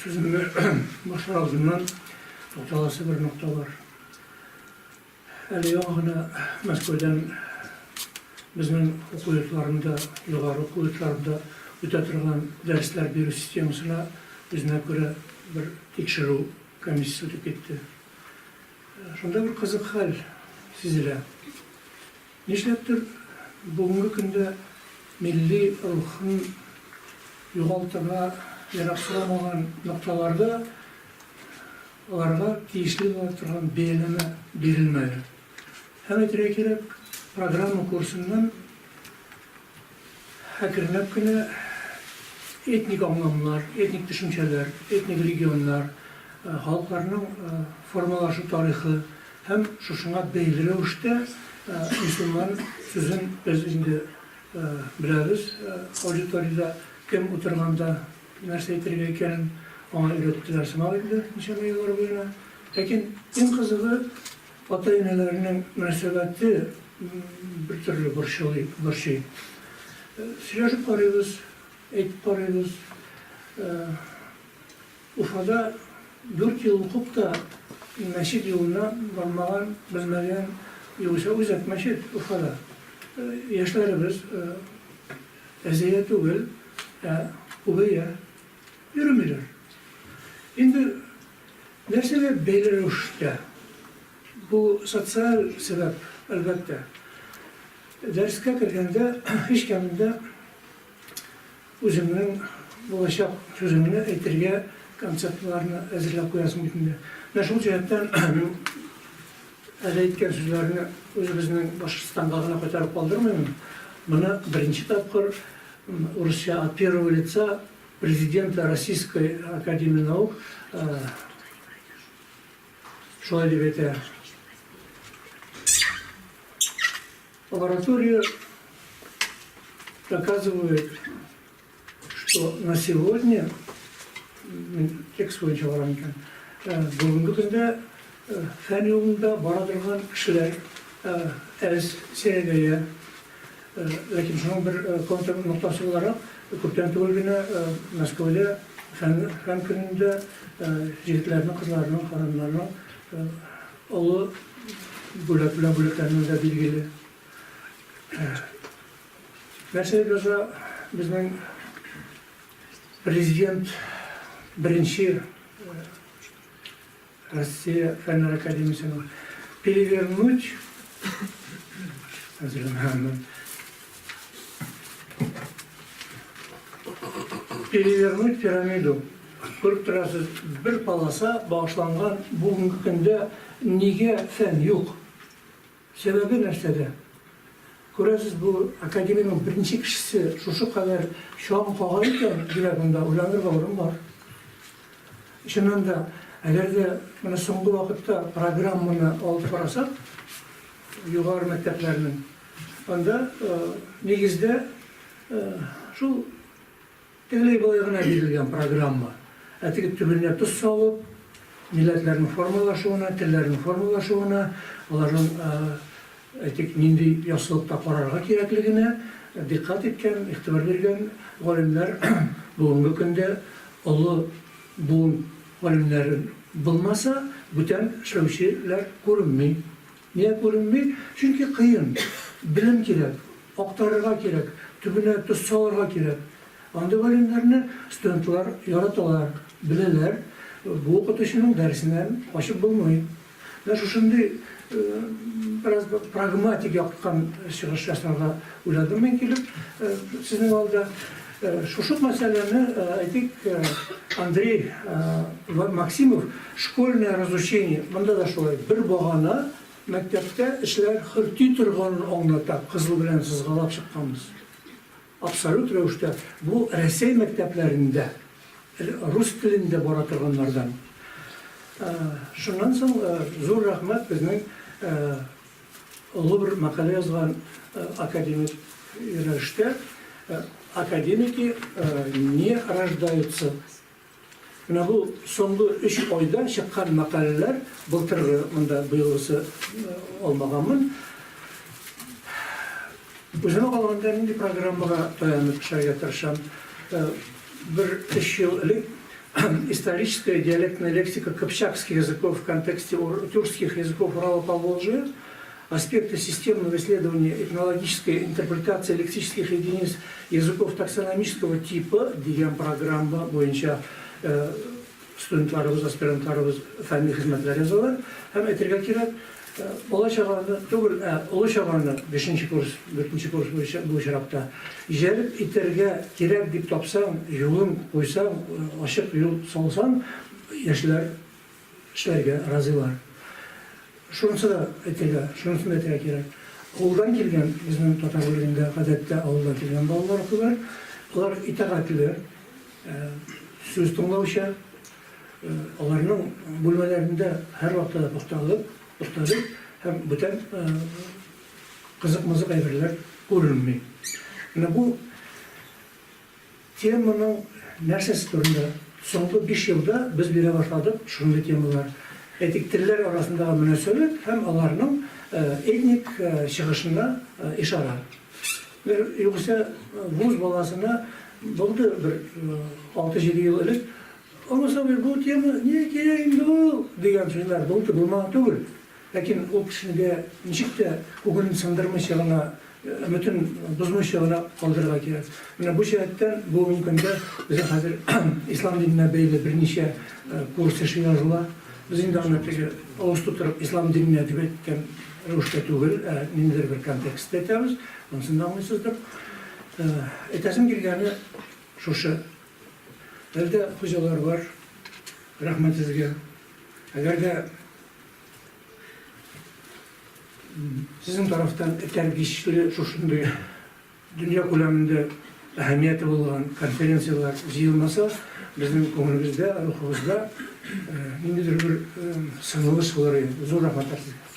sözümü başlar aldığımdan noktalası bir nokta var. Әлі яңғына Мәскеуден біздің оқулықтарында, жоғары оқулықтарында өте тұрған дәрістер беру системасына өзіне көре бір текшеру комиссиясы өтіп кетті. Сонда бір қызық хәл сезіле. Нишләптір бүгінгі күнде милли рухын юғалтырға ярақсырамаған ноқталарда оларға тиешлі болып тұрған бейінімі берілмеді. Һәм әйтергә кирәк, программа курсыннан әкренләп кенә этник аңламлар, этник төшенчәләр, этник регионнар, халыкларның формалашу тарихы һәм шушыңа бәйле рәвештә мөселман сүзен без инде беләбез, аудиторияда кем утырганда нәрсә әйтергә икәнен аңа өйрәттеләр сымак инде ничә еллар буена. Ләкин иң кызыгы ата-әнәләрнең мөнәсәбәте бер төрле борчый. Сөйләшеп карыйбыз, әйтеп карыйбыз. Уфада 4 ел укып та мәчет юлына бармаган, белмәгән югыйсә үзәк мәчет Уфада. Яшьләребез әзия түгел, күбәя йөрмиләр. Инде нәрсәгә бәйле рәвештә? Бу социаль сәбәп, әлбәттә. Дәрескә кергәндә һич кемдә үзеңнең булачак сүзеңне әйтергә концептларны әзерләп куясың бит инде. Менә шул җәһәттән әле әйткән сүзләрне үзебезнең Башкортстанга гына кайтарып калдырмыйм. Моны беренче тапкыр урысча от первого лица президента Российской академии наук шулай дип әйтә. Лаборатория доказывает, что на сегодня, текст бойынша барам икән, бүгенге көндә фән юлында бара торган кешеләр әз сирәгәя. Ләкин шуның бер контакт ноктасы буларак, күптән түгел генә Мәскәүдә фән көнендә җегетләрнең, кызларның, ханымнарның олы бүләкләрнең дә билгеле. Нәрсә яза безнең президент беренче Россия фәннәр академиясенең перевернуть пирамиду. Күреп торасыз, бер паласа багышланган бүгенге көндә нигә фән юк? Сәбәбе нәрсәдә? Күрәсез, бу академияның беренче кешесе шушы кадәр чаң каган икән, йөрәгендә уйланырга урын бар. Чыннан да, әгәр дә менә соңгы вакытта программаны алып карасак, югары мәктәпләрнең, анда нигездә шул тегеләй болай гына бирелгән программа. Әтигеп төбенә тоз салып, милләтләрнең формалашуына, телләрнең формалашуына, аларның әйтик нинди ясылыкта карарга кирәклегенә диккат иткән, игътибар биргән галимнәр бүгенге көндә олы буын галимнәрен булмаса, бүтән эшләүчеләр күренми. Нигә күренми? Чөнки кыен, белем кирәк, актарырга кирәк, төбенә тоз салырга кирәк. Анда галимнәрне студентлар яраталар, беләләр. Бу укытучының дәресеннән качып булмый. Менә шушындый biraz pragmatik яктан чыгыш ясарга уйладым мен килеп. Сезнең алда шушы мәсьәләне әйтик, Андрей Максимов школьное разучение, монда да шулай, бер багана мәктәптә эшләр хөрти торганын аңлата, кызыл белән сызгалап чыкканбыз. Абсолют рәвештә бу Россия мәктәпләрендә, рус телендә бара торганнардан. Шуннан соң зур рәхмәт безнең олы бер мәкалә язган академик йөрәштә, академики не рождаются. Менә бу соңгы 3 айда чыккан мәкаләләр, былтыргы монда быелгысы алмаганмын. Үземә калганда нинди программага таянып эшләргә тырышам. Bir 3 ел элек историческая диалектная лексика кыпчакских языков в контексте тюркских языков Урала-Поволжья, аспекты системного исследования этнологической интерпретации лексических единиц языков таксономического типа деген программа бойынша студентларыбыз, аспирантларыбыз фәнни хезмәтләр язалар. Һәм әйтергә кирәк, бала чаганы түгел, олы чаганы 5-нче курс, 4-нче курс бу очракта җәлеп итәргә кирәк дип тапсаң, юлын куйсаң, ачык юл салсаң, яшьләр эшләргә разыйлар. Шунысы да әйтергә кирәк. Авылдан килгән, безнең татар билендә гадәттә авылдан килгән балалар укыйлар. Алар итәгатьле, сүз тыңлаучы, аларның бүлмәләрендә һәр вакытта тукталып, һәм бүтән кызык-мызык әйберләр күренми. Менә бу теманың нәрсәсе турында соңгы 5 елда без бирә башладык шундый темалар. Этик телләр арасындагы мөнәсәбәт һәм аларның этник чыгышына ишара. Югыйсә вуз баласына булды бер 6-7 ел элек. Олмаса бу тема не кирәк инде ул дигән сүзләр булды, булмаган түгел. Ләкин ул кешегә ничек тә күңелен сындырмыйча гына, өметен бозмыйча гына калдырырга кирәк. Менә бу җәһәттән бу мөмкиндә без хәзер ислам диненә бәйле берничә курс языла. Biz indi anlatıcı ağız tutup İslam dinini edip etken rüşte түгел, ниндидер bir kontekstте etemiz. Onsun da anlıyorsunuzdur. Etesim girgeni şuşu. Elde hocalar var. Rahmet sizge. Eğer de sizin taraftan etergişli şuşundu dünya kolamında ehemmiyeti olan konferansiyalar jıyılmasa bizim konuğumuzda, ruhumuzda nicedir bir sığınılış olur. Zor rahmetler sizge.